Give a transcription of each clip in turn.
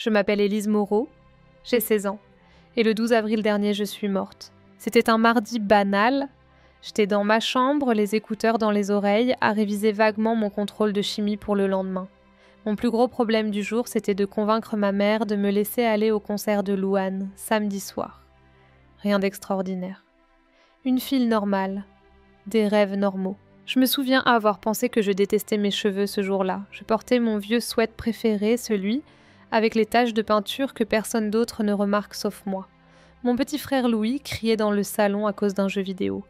Je m'appelle Élise Moreau, j'ai 16 ans, et le 12 avril dernier, je suis morte. C'était un mardi banal. J'étais dans ma chambre, les écouteurs dans les oreilles, à réviser vaguement mon contrôle de chimie pour le lendemain. Mon plus gros problème du jour, c'était de convaincre ma mère de me laisser aller au concert de Louane, samedi soir. Rien d'extraordinaire. Une fille normale, des rêves normaux. Je me souviens avoir pensé que je détestais mes cheveux ce jour-là. Je portais mon vieux sweat préféré, celui avec les taches de peinture que personne d'autre ne remarque sauf moi. Mon petit frère Louis criait dans le salon à cause d'un jeu vidéo.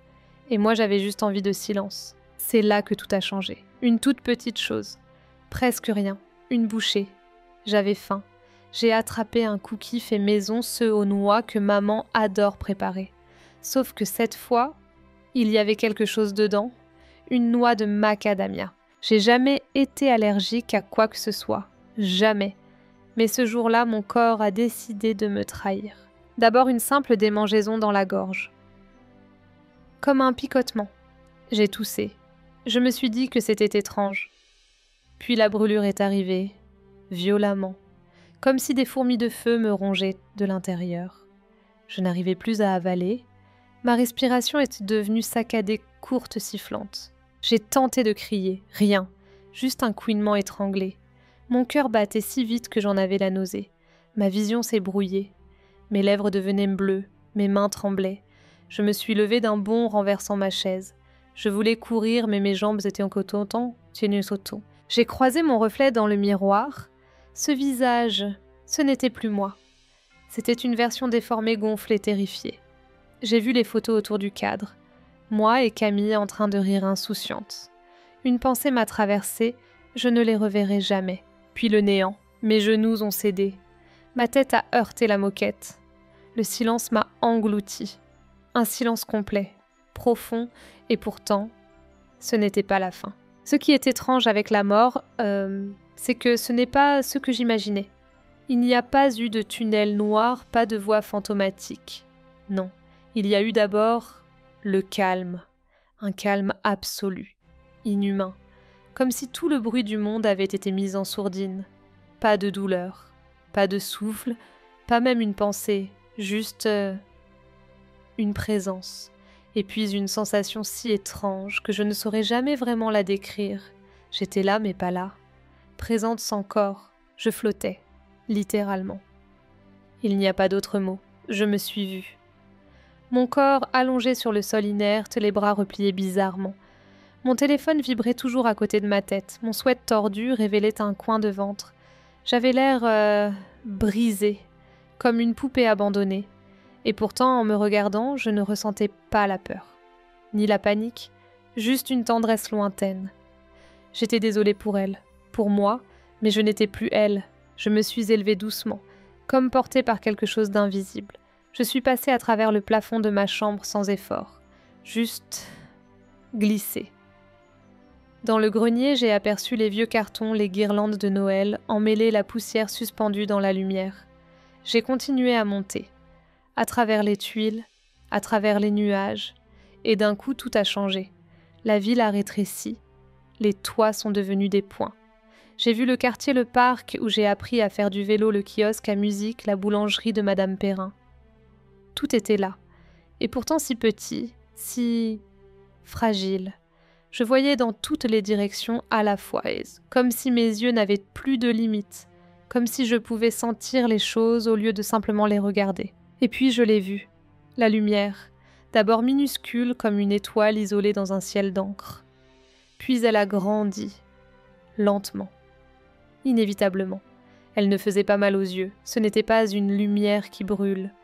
Et moi, j'avais juste envie de silence. C'est là que tout a changé. Une toute petite chose. Presque rien. Une bouchée. J'avais faim. J'ai attrapé un cookie fait maison, ceux aux noix que maman adore préparer. Sauf que cette fois, il y avait quelque chose dedans. Une noix de macadamia. J'ai jamais été allergique à quoi que ce soit. Jamais. Mais ce jour-là, mon corps a décidé de me trahir. D'abord une simple démangeaison dans la gorge. Comme un picotement. J'ai toussé. Je me suis dit que c'était étrange. Puis la brûlure est arrivée, violemment, comme si des fourmis de feu me rongeaient de l'intérieur. Je n'arrivais plus à avaler. Ma respiration était devenue saccadée, courte, sifflante. J'ai tenté de crier, rien, juste un couinement étranglé. Mon cœur battait si vite que j'en avais la nausée. Ma vision s'est brouillée. Mes lèvres devenaient bleues, mes mains tremblaient. Je me suis levée d'un bond renversant ma chaise. Je voulais courir, mais mes jambes étaient en coton, sauton. J'ai croisé mon reflet dans le miroir. Ce visage, ce n'était plus moi. C'était une version déformée, gonflée, terrifiée. J'ai vu les photos autour du cadre. Moi et Camille en train de rire insouciante. Une pensée m'a traversée, je ne les reverrai jamais. Puis le néant. Mes genoux ont cédé. Ma tête a heurté la moquette. Le silence m'a englouti. Un silence complet, profond, et pourtant, ce n'était pas la fin. Ce qui est étrange avec la mort, c'est que ce n'est pas ce que j'imaginais. Il n'y a pas eu de tunnel noir, pas de voix fantomatique. Non, il y a eu d'abord le calme. Un calme absolu, inhumain. Comme si tout le bruit du monde avait été mis en sourdine. Pas de douleur, pas de souffle, pas même une pensée, juste une présence. Et puis une sensation si étrange que je ne saurais jamais vraiment la décrire. J'étais là mais pas là. Présente sans corps, je flottais, littéralement. Il n'y a pas d'autre mot, je me suis vue. Mon corps allongé sur le sol inerte, les bras repliés bizarrement. Mon téléphone vibrait toujours à côté de ma tête. Mon sweat tordu révélait un coin de ventre. J'avais l'air brisé, comme une poupée abandonnée. Et pourtant, en me regardant, je ne ressentais pas la peur. Ni la panique, juste une tendresse lointaine. J'étais désolée pour elle, pour moi, mais je n'étais plus elle. Je me suis élevée doucement, comme portée par quelque chose d'invisible. Je suis passée à travers le plafond de ma chambre sans effort. Juste glissée. Dans le grenier, j'ai aperçu les vieux cartons, les guirlandes de Noël, emmêler la poussière suspendue dans la lumière. J'ai continué à monter, à travers les tuiles, à travers les nuages, et d'un coup tout a changé. La ville a rétréci, les toits sont devenus des points. J'ai vu le quartier, le parc, où j'ai appris à faire du vélo, le kiosque à musique, la boulangerie de Madame Perrin. Tout était là, et pourtant si petit, si fragile. Je voyais dans toutes les directions à la fois, comme si mes yeux n'avaient plus de limites, comme si je pouvais sentir les choses au lieu de simplement les regarder. Et puis je l'ai vue, la lumière, d'abord minuscule comme une étoile isolée dans un ciel d'encre. Puis elle a grandi, lentement, inévitablement. Elle ne faisait pas mal aux yeux, ce n'était pas une lumière qui brûle,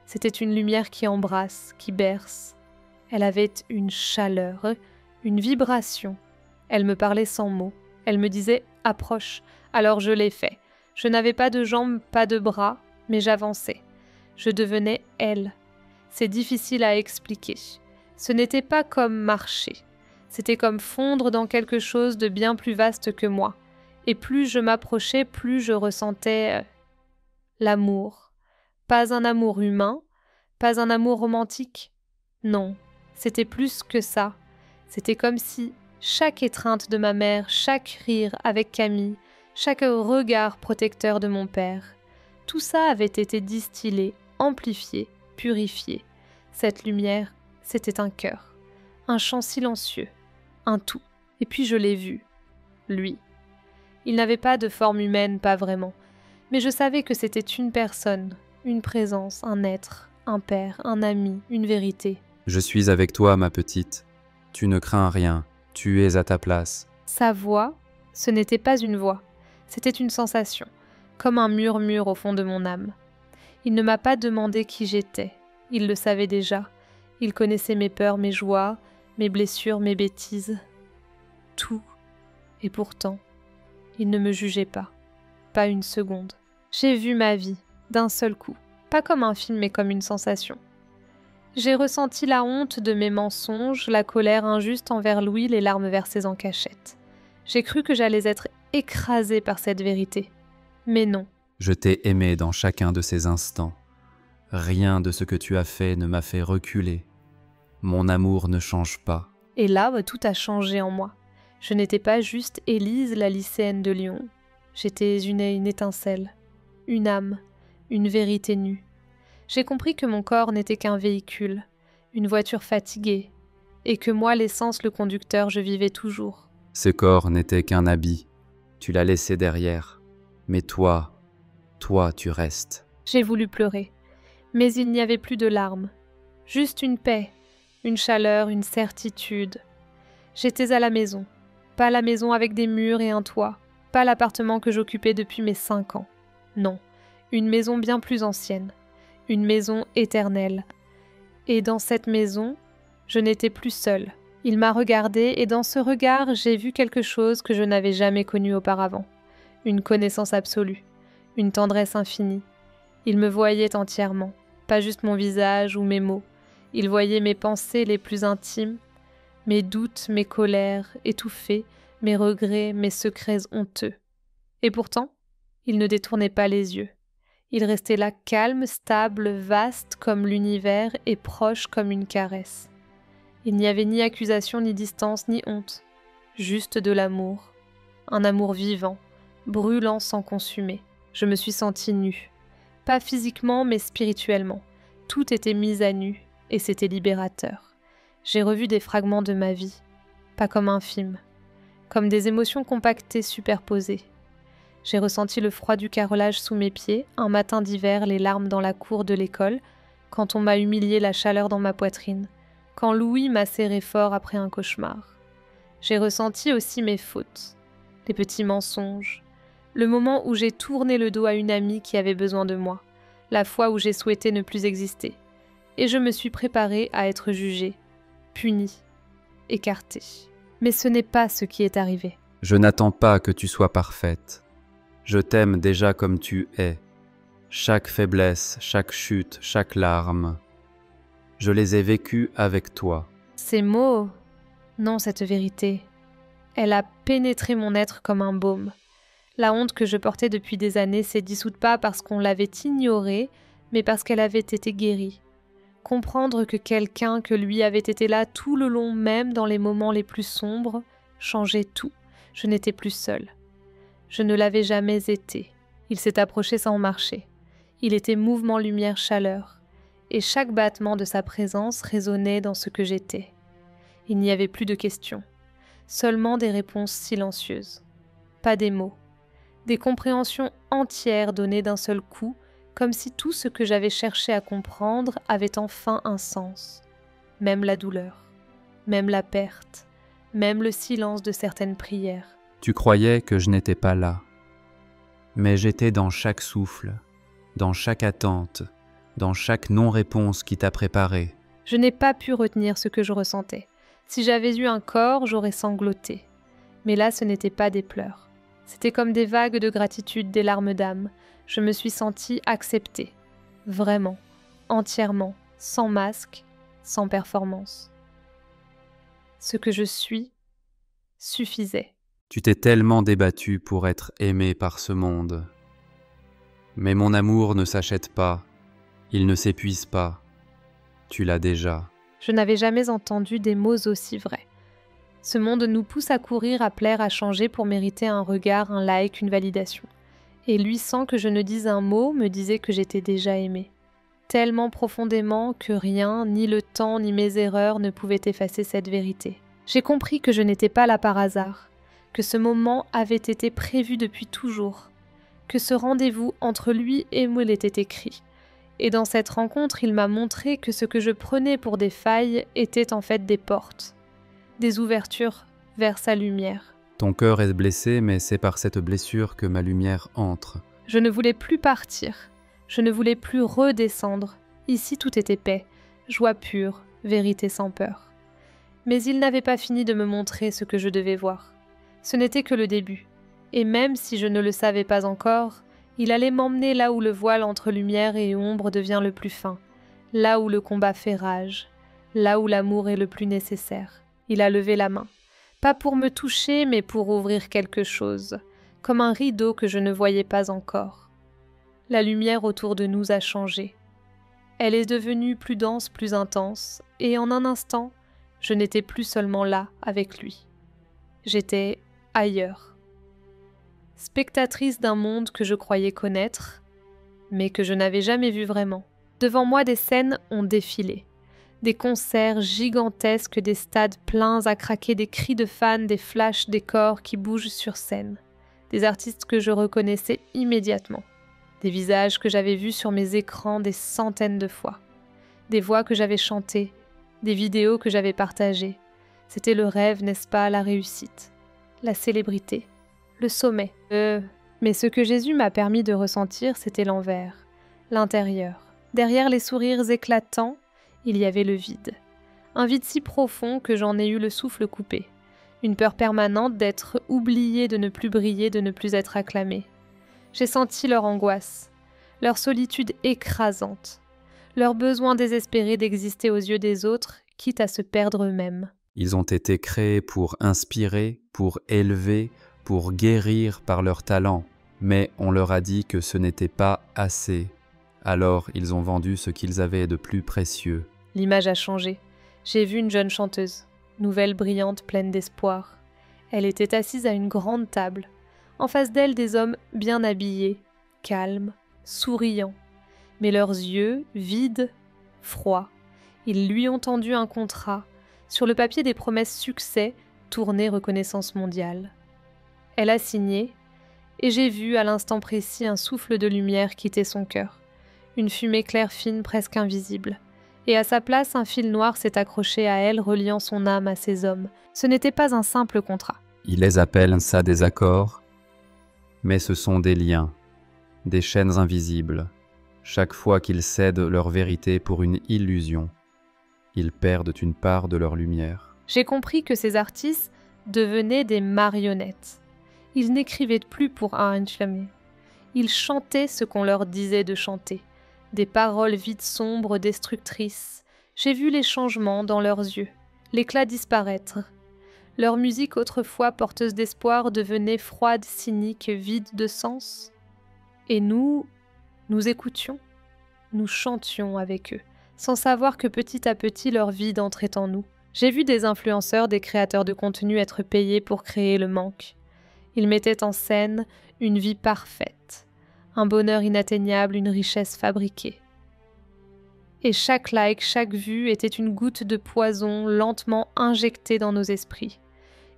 c'était une lumière qui embrasse, qui berce. Elle avait une chaleur, une vibration. Elle me parlait sans mots. Elle me disait « approche ». Alors je l'ai fait. Je n'avais pas de jambes, pas de bras, mais j'avançais. Je devenais elle. C'est difficile à expliquer. Ce n'était pas comme marcher. C'était comme fondre dans quelque chose de bien plus vaste que moi. Et plus je m'approchais, plus je ressentais l'amour. Pas un amour humain, pas un amour romantique. Non, c'était plus que ça. C'était comme si chaque étreinte de ma mère, chaque rire avec Camille, chaque regard protecteur de mon père, Tout ça avait été distillé, amplifié, purifié. Cette lumière, c'était un cœur, un chant silencieux, un tout. Et puis je l'ai vu, lui. Il n'avait pas de forme humaine, pas vraiment, mais je savais que c'était une personne, une présence, un être, un père, un ami, une vérité. Je suis avec toi, ma petite. Tu ne crains rien, tu es à ta place. Sa voix, ce n'était pas une voix, c'était une sensation, comme un murmure au fond de mon âme. Il ne m'a pas demandé qui j'étais, il le savait déjà. Il connaissait mes peurs, mes joies, mes blessures, mes bêtises. Tout. Et pourtant, il ne me jugeait pas une seconde. J'ai vu ma vie, d'un seul coup, pas comme un film mais comme une sensation. J'ai ressenti la honte de mes mensonges, la colère injuste envers Louis, les larmes versées en cachette. J'ai cru que j'allais être écrasée par cette vérité. Mais non. Je t'ai aimé dans chacun de ces instants. Rien de ce que tu as fait ne m'a fait reculer. Mon amour ne change pas. Et là, tout a changé en moi. Je n'étais pas juste Élise, la lycéenne de Lyon. J'étais une étincelle, une âme, une vérité nue. J'ai compris que mon corps n'était qu'un véhicule, une voiture fatiguée, et que moi, l'essence, le conducteur, je vivais toujours. Ce corps n'était qu'un habit. Tu l'as laissé derrière. Mais toi, tu restes. J'ai voulu pleurer, mais il n'y avait plus de larmes. Juste une paix, une chaleur, une certitude. J'étais à la maison. Pas la maison avec des murs et un toit. Pas l'appartement que j'occupais depuis mes 5 ans. Non, une maison bien plus ancienne. Une maison éternelle. Et dans cette maison, je n'étais plus seule. Il m'a regardée et dans ce regard, j'ai vu quelque chose que je n'avais jamais connu auparavant. Une connaissance absolue. Une tendresse infinie. Il me voyait entièrement. Pas juste mon visage ou mes mots. Il voyait mes pensées les plus intimes, mes doutes, mes colères étouffées, mes regrets, mes secrets honteux. Et pourtant, il ne détournait pas les yeux. Il restait là calme, stable, vaste comme l'univers et proche comme une caresse. Il n'y avait ni accusation, ni distance, ni honte. Juste de l'amour. Un amour vivant, brûlant sans consumer. Je me suis sentie nue. Pas physiquement, mais spirituellement. Tout était mis à nu, et c'était libérateur. J'ai revu des fragments de ma vie, pas comme un film, comme des émotions compactées superposées. J'ai ressenti le froid du carrelage sous mes pieds, un matin d'hiver, les larmes dans la cour de l'école, quand on m'a humilié, la chaleur dans ma poitrine, quand Louis m'a serré fort après un cauchemar. J'ai ressenti aussi mes fautes, les petits mensonges, le moment où j'ai tourné le dos à une amie qui avait besoin de moi, la fois où j'ai souhaité ne plus exister. Et je me suis préparée à être jugée, punie, écartée. Mais ce n'est pas ce qui est arrivé. Je n'attends pas que tu sois parfaite. Je t'aime déjà comme tu es. Chaque faiblesse, chaque chute, chaque larme, je les ai vécues avec toi. Ces mots, non, cette vérité, elle a pénétré mon être comme un baume. La honte que je portais depuis des années s'est dissoute pas parce qu'on l'avait ignorée, mais parce qu'elle avait été guérie. Comprendre que quelqu'un que lui avait été là tout le long, même dans les moments les plus sombres, changeait tout. Je n'étais plus seule. Je ne l'avais jamais été. Il s'est approché sans marcher. Il était mouvement, lumière, chaleur. Et chaque battement de sa présence résonnait dans ce que j'étais. Il n'y avait plus de questions. Seulement des réponses silencieuses. Pas des mots. Des compréhensions entières données d'un seul coup, comme si tout ce que j'avais cherché à comprendre avait enfin un sens. Même la douleur, même la perte, même le silence de certaines prières. Tu croyais que je n'étais pas là. Mais j'étais dans chaque souffle, dans chaque attente, dans chaque non-réponse qui t'a préparé. Je n'ai pas pu retenir ce que je ressentais. Si j'avais eu un corps, j'aurais sangloté. Mais là, ce n'était pas des pleurs. C'était comme des vagues de gratitude, des larmes d'âme. Je me suis sentie acceptée. Vraiment, entièrement, sans masque, sans performance. Ce que je suis suffisait. Tu t'es tellement débattue pour être aimée par ce monde. Mais mon amour ne s'achète pas, il ne s'épuise pas. Tu l'as déjà. Je n'avais jamais entendu des mots aussi vrais. Ce monde nous pousse à courir, à plaire, à changer pour mériter un regard, un like, une validation. Et lui, sans que je ne dise un mot, me disait que j'étais déjà aimée. Tellement profondément que rien, ni le temps, ni mes erreurs ne pouvaient effacer cette vérité. J'ai compris que je n'étais pas là par hasard, que ce moment avait été prévu depuis toujours, que ce rendez-vous entre lui et moi était écrit. Et dans cette rencontre, il m'a montré que ce que je prenais pour des failles étaient en fait des portes, des ouvertures vers sa lumière. Ton cœur est blessé, mais c'est par cette blessure que ma lumière entre. Je ne voulais plus partir, je ne voulais plus redescendre. Ici tout était paix, joie pure, vérité sans peur. Mais il n'avait pas fini de me montrer ce que je devais voir. Ce n'était que le début. Et même si je ne le savais pas encore, il allait m'emmener là où le voile entre lumière et ombre devient le plus fin, là où le combat fait rage, là où l'amour est le plus nécessaire. Il a levé la main, pas pour me toucher, mais pour ouvrir quelque chose, comme un rideau que je ne voyais pas encore. La lumière autour de nous a changé. Elle est devenue plus dense, plus intense, et en un instant, je n'étais plus seulement là avec lui. J'étais ailleurs. Spectatrice d'un monde que je croyais connaître, mais que je n'avais jamais vu vraiment. Devant moi, des scènes ont défilé. Des concerts gigantesques, des stades pleins à craquer, des cris de fans, des flashs, des corps qui bougent sur scène. Des artistes que je reconnaissais immédiatement. Des visages que j'avais vus sur mes écrans des centaines de fois. Des voix que j'avais chantées, des vidéos que j'avais partagées. C'était le rêve, n'est-ce pas, la réussite, la célébrité, le sommet. Mais ce que Jésus m'a permis de ressentir, c'était l'envers, l'intérieur. Derrière les sourires éclatants, il y avait le vide. Un vide si profond que j'en ai eu le souffle coupé. Une peur permanente d'être oubliée, de ne plus briller, de ne plus être acclamée. J'ai senti leur angoisse, leur solitude écrasante, leur besoin désespéré d'exister aux yeux des autres, quitte à se perdre eux-mêmes. Ils ont été créés pour inspirer, pour élever, pour guérir par leur talent, mais on leur a dit que ce n'était pas assez. Alors ils ont vendu ce qu'ils avaient de plus précieux. L'image a changé. J'ai vu une jeune chanteuse, nouvelle, brillante, pleine d'espoir. Elle était assise à une grande table. En face d'elle, des hommes bien habillés, calmes, souriants. Mais leurs yeux, vides, froids. Ils lui ont tendu un contrat. Sur le papier des promesses succès, tournée reconnaissance mondiale. Elle a signé, et j'ai vu à l'instant précis un souffle de lumière quitter son cœur. Une fumée claire fine presque invisible. Et à sa place, un fil noir s'est accroché à elle, reliant son âme à ces hommes. Ce n'était pas un simple contrat. Ils les appellent ça des accords, mais ce sont des liens, des chaînes invisibles. Chaque fois qu'ils cèdent leur vérité pour une illusion, ils perdent une part de leur lumière. J'ai compris que ces artistes devenaient des marionnettes. Ils n'écrivaient plus pour Einschläme. Ils chantaient ce qu'on leur disait de chanter. Des paroles vides, sombres, destructrices. J'ai vu les changements dans leurs yeux, l'éclat disparaître. Leur musique, autrefois porteuse d'espoir, devenait froide, cynique, vide de sens. Et nous écoutions, nous chantions avec eux, sans savoir que petit à petit leur vide entrait en nous. J'ai vu des influenceurs, des créateurs de contenu être payés pour créer le manque. Ils mettaient en scène une vie parfaite, un bonheur inatteignable, une richesse fabriquée. Et chaque like, chaque vue était une goutte de poison lentement injectée dans nos esprits.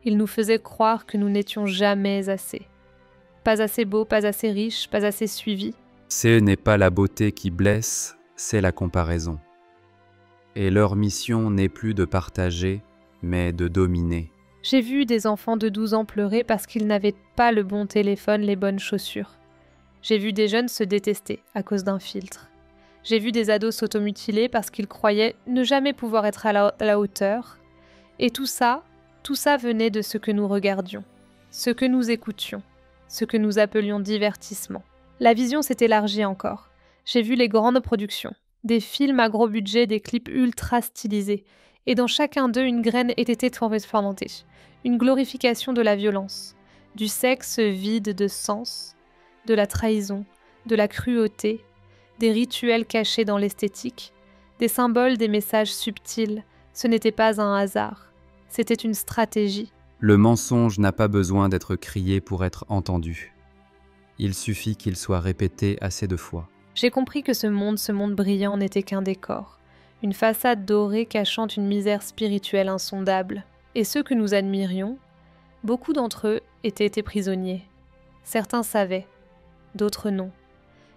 Ils nous faisaient croire que nous n'étions jamais assez. Pas assez beaux, pas assez riches, pas assez suivis. Ce n'est pas la beauté qui blesse, c'est la comparaison. Et leur mission n'est plus de partager, mais de dominer. J'ai vu des enfants de 12 ans pleurer parce qu'ils n'avaient pas le bon téléphone, les bonnes chaussures. J'ai vu des jeunes se détester à cause d'un filtre. J'ai vu des ados s'automutiler parce qu'ils croyaient ne jamais pouvoir être à la hauteur. Et tout ça venait de ce que nous regardions, ce que nous écoutions, ce que nous appelions divertissement. La vision s'est élargie encore. J'ai vu les grandes productions, des films à gros budget, des clips ultra stylisés, et dans chacun d'eux, une graine était transformée, une glorification de la violence, du sexe vide de sens, de la trahison, de la cruauté, des rituels cachés dans l'esthétique, des symboles, des messages subtils. Ce n'était pas un hasard, c'était une stratégie. Le mensonge n'a pas besoin d'être crié pour être entendu. Il suffit qu'il soit répété assez de fois. J'ai compris que ce monde brillant n'était qu'un décor, une façade dorée cachant une misère spirituelle insondable. Et ceux que nous admirions, beaucoup d'entre eux étaient prisonniers. Certains savaient, d'autres non.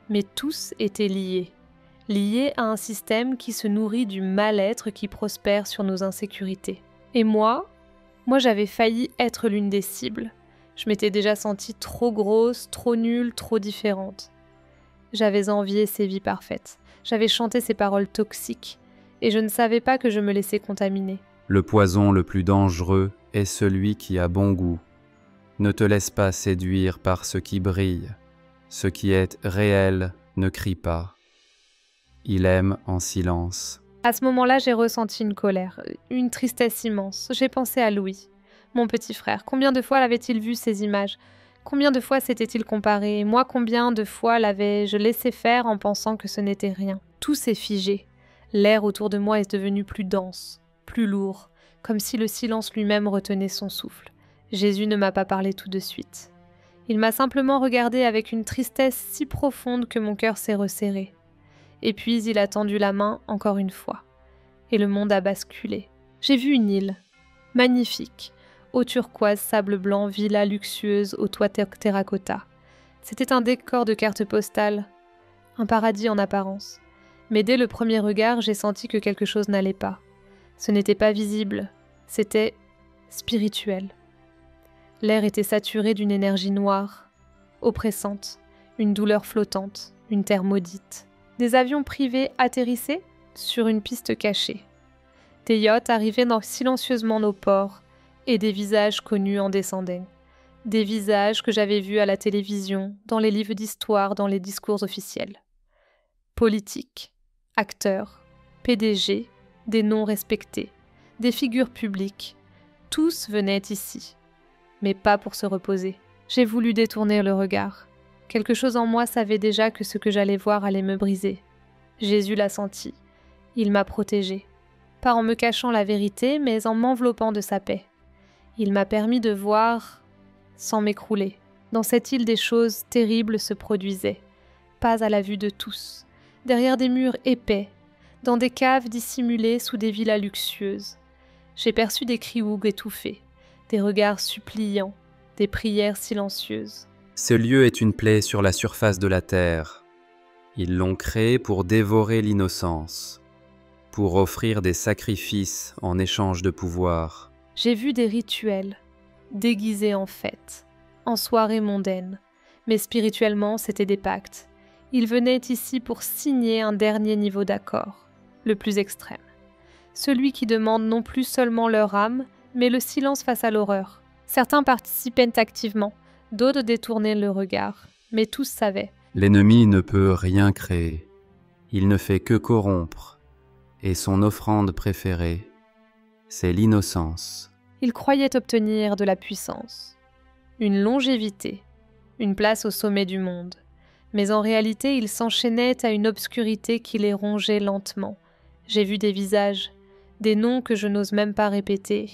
Mais tous étaient liés à un système qui se nourrit du mal-être qui prospère sur nos insécurités. Et moi j'avais failli être l'une des cibles. Je m'étais déjà sentie trop grosse, trop nulle, trop différente. J'avais envié ces vies parfaites. J'avais chanté ces paroles toxiques. Et je ne savais pas que je me laissais contaminer. Le poison le plus dangereux est celui qui a bon goût. Ne te laisse pas séduire par ce qui brille. Ce qui est réel ne crie pas. Il aime en silence. À ce moment-là, j'ai ressenti une colère, une tristesse immense. J'ai pensé à Louis, mon petit frère. Combien de fois l'avait-il vu ces images? Combien de fois s'était-il comparé? Et moi, combien de fois l'avais-je laissé faire en pensant que ce n'était rien? Tout s'est figé. L'air autour de moi est devenu plus dense, plus lourd, comme si le silence lui-même retenait son souffle. Jésus ne m'a pas parlé tout de suite. Il m'a simplement regardé avec une tristesse si profonde que mon cœur s'est resserré. Et puis il a tendu la main encore une fois. Et le monde a basculé. J'ai vu une île, magnifique, eau turquoise, sable blanc, villa luxueuse au toit terracotta. C'était un décor de carte postale, un paradis en apparence. Mais dès le premier regard, j'ai senti que quelque chose n'allait pas. Ce n'était pas visible, c'était spirituel. L'air était saturé d'une énergie noire, oppressante, une douleur flottante, une terre maudite. Des avions privés atterrissaient sur une piste cachée. Des yachts arrivaient dans silencieusement nos ports et des visages connus en descendaient. Des visages que j'avais vus à la télévision, dans les livres d'histoire, dans les discours officiels. Politiques, acteurs, PDG, des noms respectés, des figures publiques, tous venaient ici. Mais pas pour se reposer. J'ai voulu détourner le regard. Quelque chose en moi savait déjà que ce que j'allais voir allait me briser. Jésus l'a senti. Il m'a protégée. Pas en me cachant la vérité, mais en m'enveloppant de sa paix. Il m'a permis de voir sans m'écrouler. Dans cette île, des choses terribles se produisaient. Pas à la vue de tous. Derrière des murs épais. Dans des caves dissimulées sous des villas luxueuses. J'ai perçu des cris étouffés. Des regards suppliants. Des prières silencieuses. Ce lieu est une plaie sur la surface de la terre. Ils l'ont créé pour dévorer l'innocence, pour offrir des sacrifices en échange de pouvoir. J'ai vu des rituels, déguisés en fêtes, en soirées mondaines, mais spirituellement c'était des pactes. Ils venaient ici pour signer un dernier niveau d'accord, le plus extrême. Celui qui demande non plus seulement leur âme, mais le silence face à l'horreur. Certains participaient activement, d'autres détournaient le regard, mais tous savaient. L'ennemi ne peut rien créer. Il ne fait que corrompre. Et son offrande préférée, c'est l'innocence. Il croyait obtenir de la puissance, une longévité, une place au sommet du monde. Mais en réalité, il s'enchaînait à une obscurité qui les rongeait lentement. J'ai vu des visages, des noms que je n'ose même pas répéter.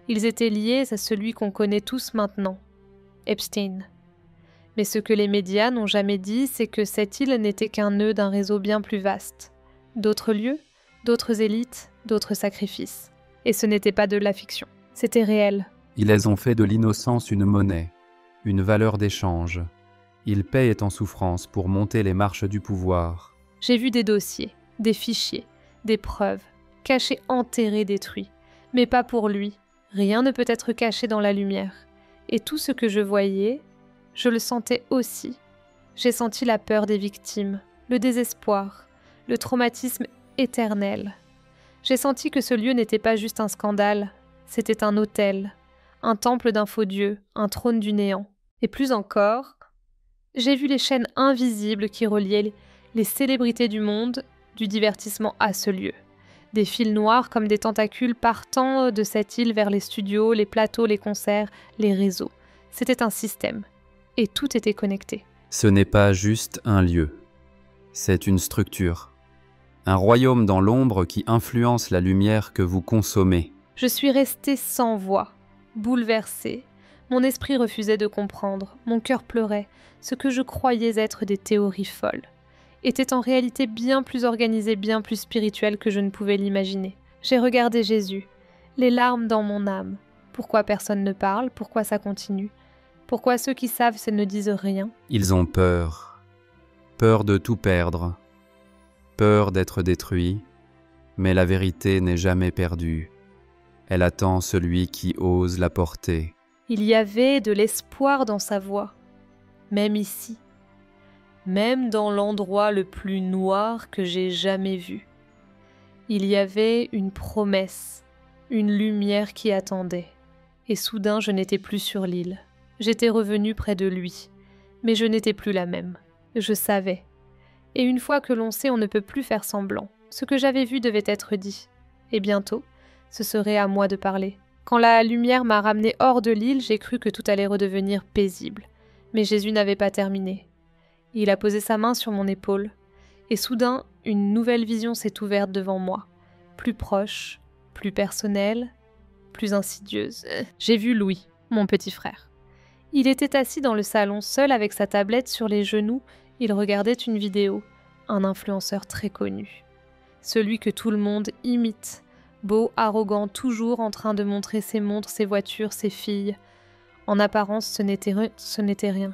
Ils étaient liés à celui qu'on connaît tous maintenant. Epstein. Mais ce que les médias n'ont jamais dit, c'est que cette île n'était qu'un nœud d'un réseau bien plus vaste. D'autres lieux, d'autres élites, d'autres sacrifices. Et ce n'était pas de la fiction, c'était réel. Ils ont fait de l'innocence une monnaie, une valeur d'échange. Ils payent en souffrance pour monter les marches du pouvoir. J'ai vu des dossiers, des fichiers, des preuves, cachés, enterrés, détruits. Mais pas pour lui. Rien ne peut être caché dans la lumière. Et tout ce que je voyais, je le sentais aussi. J'ai senti la peur des victimes, le désespoir, le traumatisme éternel. J'ai senti que ce lieu n'était pas juste un scandale, c'était un autel, un temple d'un faux dieu, un trône du néant. Et plus encore, j'ai vu les chaînes invisibles qui reliaient les célébrités du monde, du divertissement à ce lieu. Des fils noirs comme des tentacules partant de cette île vers les studios, les plateaux, les concerts, les réseaux. C'était un système. Et tout était connecté. Ce n'est pas juste un lieu. C'est une structure. Un royaume dans l'ombre qui influence la lumière que vous consommez. Je suis restée sans voix, bouleversée, Mon esprit refusait de comprendre, mon cœur pleurait, ce que je croyais être des théories folles était en réalité bien plus organisé, bien plus spirituel que je ne pouvais l'imaginer. J'ai regardé Jésus, les larmes dans mon âme. Pourquoi personne ne parle? Pourquoi ça continue? Pourquoi ceux qui savent ne disent rien? Ils ont peur. Peur de tout perdre. Peur d'être détruits. Mais la vérité n'est jamais perdue. Elle attend celui qui ose la porter. Il y avait de l'espoir dans sa voix, même ici. Même dans l'endroit le plus noir que j'ai jamais vu. Il y avait une promesse, une lumière qui attendait. Et soudain, je n'étais plus sur l'île. J'étais revenue près de lui, mais je n'étais plus la même. Je savais. Et une fois que l'on sait, on ne peut plus faire semblant. Ce que j'avais vu devait être dit. Et bientôt, ce serait à moi de parler. Quand la lumière m'a ramenée hors de l'île, j'ai cru que tout allait redevenir paisible. Mais Jésus n'avait pas terminé. Il a posé sa main sur mon épaule, et soudain, une nouvelle vision s'est ouverte devant moi, plus proche, plus personnelle, plus insidieuse. J'ai vu Louis, mon petit frère. Il était assis dans le salon, seul avec sa tablette sur les genoux, il regardait une vidéo, un influenceur très connu. Celui que tout le monde imite, beau, arrogant, toujours en train de montrer ses montres, ses voitures, ses filles. En apparence, ce n'était rien.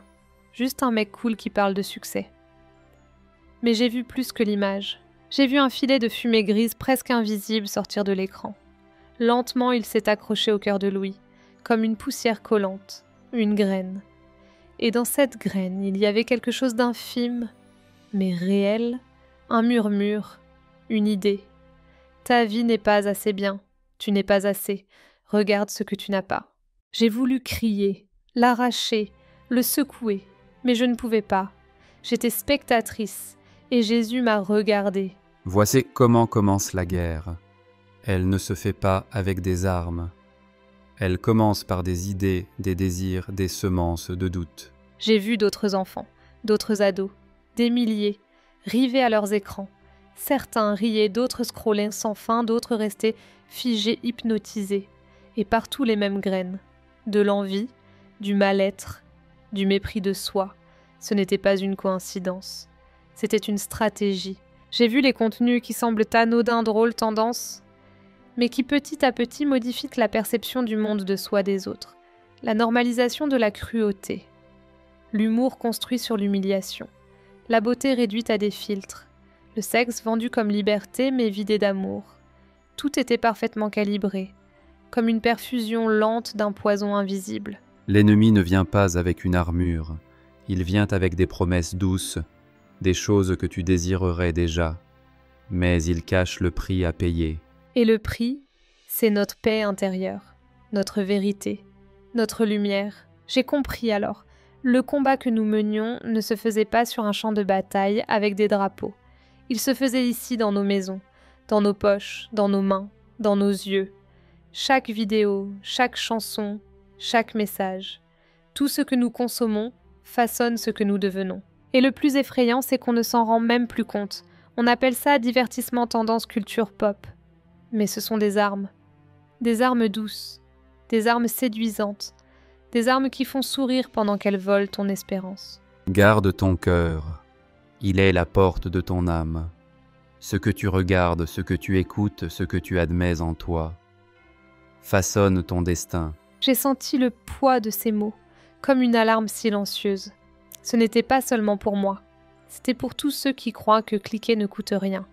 Juste un mec cool qui parle de succès. Mais j'ai vu plus que l'image. J'ai vu un filet de fumée grise presque invisible sortir de l'écran. Lentement, il s'est accroché au cœur de Louis, comme une poussière collante, une graine. Et dans cette graine, il y avait quelque chose d'infime, mais réel, un murmure, une idée. Ta vie n'est pas assez bien, tu n'es pas assez, regarde ce que tu n'as pas. J'ai voulu crier, l'arracher, le secouer. Mais je ne pouvais pas. J'étais spectatrice, et Jésus m'a regardée. Voici comment commence la guerre. Elle ne se fait pas avec des armes. Elle commence par des idées, des désirs, des semences de doute. J'ai vu d'autres enfants, d'autres ados, des milliers, rivés à leurs écrans. Certains riaient, d'autres scrollaient sans fin, d'autres restaient figés, hypnotisés. Et partout les mêmes graines. De l'envie, du mal-être, du mépris de soi. Ce n'était pas une coïncidence. C'était une stratégie. J'ai vu les contenus qui semblent anodins, drôles, tendances, mais qui petit à petit modifient la perception du monde de soi des autres. La normalisation de la cruauté. L'humour construit sur l'humiliation. La beauté réduite à des filtres. Le sexe vendu comme liberté mais vidé d'amour. Tout était parfaitement calibré, comme une perfusion lente d'un poison invisible. L'ennemi ne vient pas avec une armure, il vient avec des promesses douces, des choses que tu désirerais déjà, mais il cache le prix à payer. Et le prix, c'est notre paix intérieure, notre vérité, notre lumière. J'ai compris alors, le combat que nous menions ne se faisait pas sur un champ de bataille avec des drapeaux. Il se faisait ici dans nos maisons, dans nos poches, dans nos mains, dans nos yeux. Chaque vidéo, chaque chanson, chaque message, tout ce que nous consommons façonne ce que nous devenons. Et le plus effrayant, c'est qu'on ne s'en rend même plus compte. On appelle ça divertissement tendance culture pop. Mais ce sont des armes douces, des armes séduisantes, des armes qui font sourire pendant qu'elles volent ton espérance. Garde ton cœur, il est la porte de ton âme. Ce que tu regardes, ce que tu écoutes, ce que tu admets en toi, façonne ton destin. J'ai senti le poids de ces mots, comme une alarme silencieuse. Ce n'était pas seulement pour moi, c'était pour tous ceux qui croient que cliquer ne coûte rien,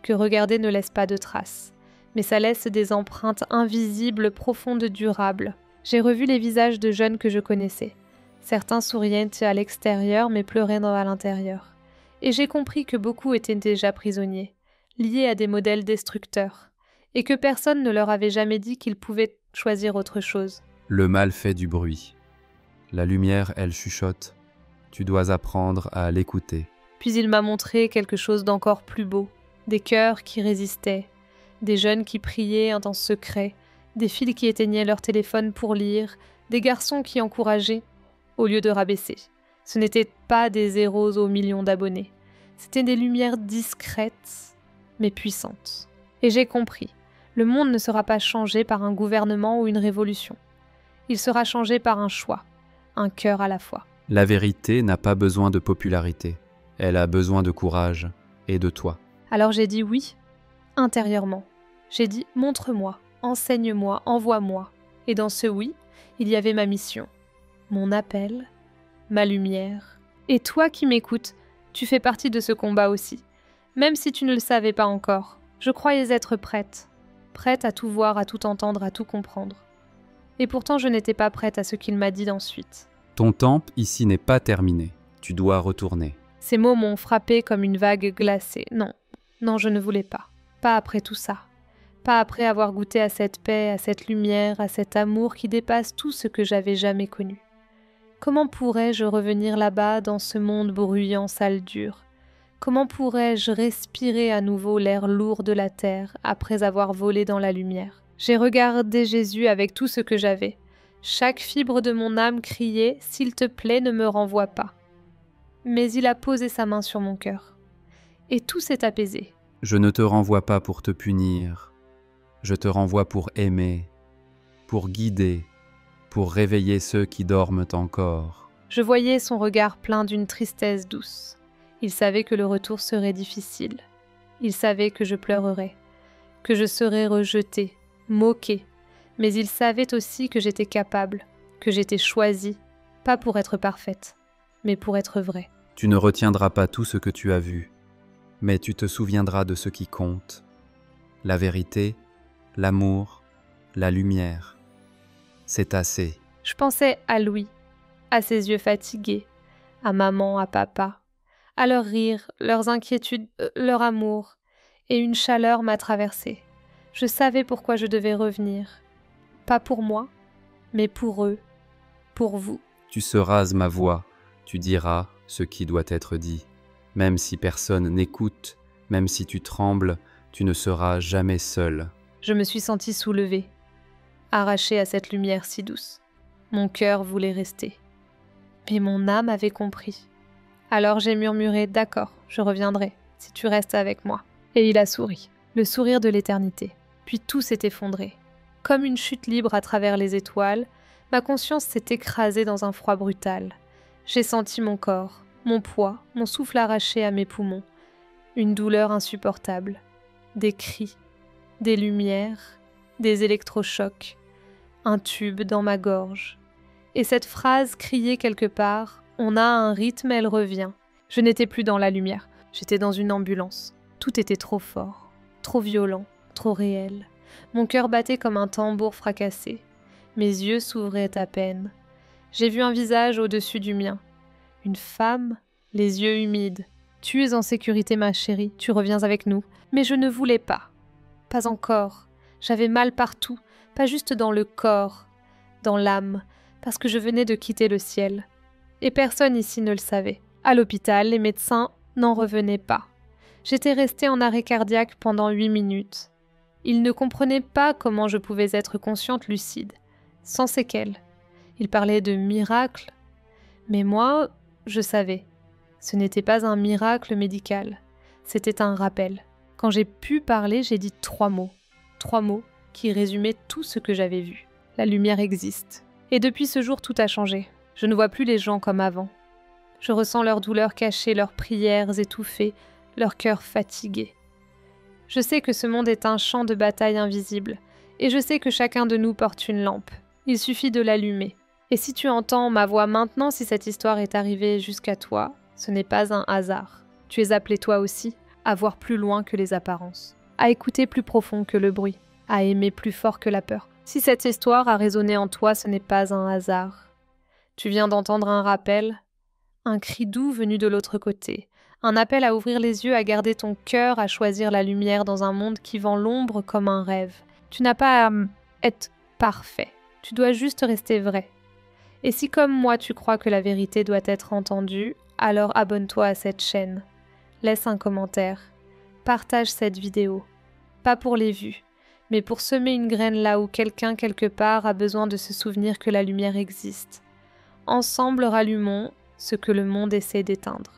que regarder ne laisse pas de traces, mais ça laisse des empreintes invisibles, profondes, durables. J'ai revu les visages de jeunes que je connaissais. Certains souriaient à l'extérieur, mais pleuraient à l'intérieur. Et j'ai compris que beaucoup étaient déjà prisonniers, liés à des modèles destructeurs, et que personne ne leur avait jamais dit qu'ils pouvaient choisir autre chose. Le mal fait du bruit. La lumière, elle chuchote. Tu dois apprendre à l'écouter. Puis il m'a montré quelque chose d'encore plus beau. Des cœurs qui résistaient, des jeunes qui priaient en secret, des filles qui éteignaient leur téléphone pour lire, des garçons qui encourageaient, au lieu de rabaisser. Ce n'étaient pas des héros aux millions d'abonnés. C'étaient des lumières discrètes, mais puissantes. Et j'ai compris. Le monde ne sera pas changé par un gouvernement ou une révolution. Il sera changé par un choix, un cœur à la fois. La vérité n'a pas besoin de popularité. Elle a besoin de courage et de toi. Alors j'ai dit oui, intérieurement. J'ai dit montre-moi, enseigne-moi, envoie-moi. Et dans ce oui, il y avait ma mission, mon appel, ma lumière. Et toi qui m'écoutes, tu fais partie de ce combat aussi. Même si tu ne le savais pas encore, je croyais être prête. Prête à tout voir, à tout entendre, à tout comprendre. Et pourtant je n'étais pas prête à ce qu'il m'a dit ensuite. Ton temps ici n'est pas terminé. Tu dois retourner. Ces mots m'ont frappée comme une vague glacée. Non, non, je ne voulais pas. Pas après tout ça. Pas après avoir goûté à cette paix, à cette lumière, à cet amour qui dépasse tout ce que j'avais jamais connu. Comment pourrais-je revenir là-bas dans ce monde bruyant, sale, dur ? Comment pourrais-je respirer à nouveau l'air lourd de la terre après avoir volé dans la lumière ? J'ai regardé Jésus avec tout ce que j'avais. Chaque fibre de mon âme criait « S'il te plaît, ne me renvoie pas ». Mais il a posé sa main sur mon cœur. Et tout s'est apaisé. Je ne te renvoie pas pour te punir. Je te renvoie pour aimer, pour guider, pour réveiller ceux qui dorment encore. Je voyais son regard plein d'une tristesse douce. Il savait que le retour serait difficile. Il savait que je pleurerais, que je serais rejetée, moquée. Mais il savait aussi que j'étais capable, que j'étais choisie, pas pour être parfaite, mais pour être vraie. Tu ne retiendras pas tout ce que tu as vu, mais tu te souviendras de ce qui compte. La vérité, l'amour, la lumière. C'est assez. Je pensais à Louis, à ses yeux fatigués, à maman, à papa, à leurs rires, leurs inquiétudes, leur amour, et une chaleur m'a traversée. Je savais pourquoi je devais revenir. Pas pour moi, mais pour eux, pour vous. Tu seras ma voix, tu diras ce qui doit être dit. Même si personne n'écoute, même si tu trembles, tu ne seras jamais seul. Je me suis sentie soulevée, arrachée à cette lumière si douce. Mon cœur voulait rester. Mais mon âme avait compris. Alors j'ai murmuré « D'accord, je reviendrai, si tu restes avec moi. » Et il a souri, le sourire de l'éternité. Puis tout s'est effondré. Comme une chute libre à travers les étoiles, ma conscience s'est écrasée dans un froid brutal. J'ai senti mon corps, mon poids, mon souffle arraché à mes poumons. Une douleur insupportable. Des cris, des lumières, des électrochocs. Un tube dans ma gorge. Et cette phrase criée quelque part, on a un rythme, elle revient. Je n'étais plus dans la lumière, j'étais dans une ambulance. Tout était trop fort, trop violent, trop réel. Mon cœur battait comme un tambour fracassé. Mes yeux s'ouvraient à peine. J'ai vu un visage au-dessus du mien. Une femme, les yeux humides. « Tu es en sécurité, ma chérie, tu reviens avec nous. » Mais je ne voulais pas. Pas encore. J'avais mal partout, pas juste dans le corps, dans l'âme, parce que je venais de quitter le ciel. Et personne ici ne le savait. À l'hôpital, les médecins n'en revenaient pas. J'étais restée en arrêt cardiaque pendant 8 minutes. Ils ne comprenaient pas comment je pouvais être consciente lucide, sans séquelles. Ils parlaient de miracle, mais moi, je savais. Ce n'était pas un miracle médical, c'était un rappel. Quand j'ai pu parler, j'ai dit 3 mots. 3 mots qui résumaient tout ce que j'avais vu. La lumière existe. Et depuis ce jour, tout a changé. Je ne vois plus les gens comme avant. Je ressens leurs douleurs cachées, leurs prières étouffées, leur cœur fatigué. Je sais que ce monde est un champ de bataille invisible, et je sais que chacun de nous porte une lampe. Il suffit de l'allumer. Et si tu entends ma voix maintenant, si cette histoire est arrivée jusqu'à toi, ce n'est pas un hasard. Tu es appelé toi aussi à voir plus loin que les apparences, à écouter plus profond que le bruit, à aimer plus fort que la peur. Si cette histoire a résonné en toi, ce n'est pas un hasard. Tu viens d'entendre un rappel, un cri doux venu de l'autre côté, un appel à ouvrir les yeux, à garder ton cœur, à choisir la lumière dans un monde qui vend l'ombre comme un rêve. Tu n'as pas à être parfait, tu dois juste rester vrai. Et si comme moi tu crois que la vérité doit être entendue, alors abonne-toi à cette chaîne. Laisse un commentaire. Partage cette vidéo. Pas pour les vues, mais pour semer une graine là où quelqu'un quelque part a besoin de se souvenir que la lumière existe. Ensemble rallumons ce que le monde essaie d'éteindre.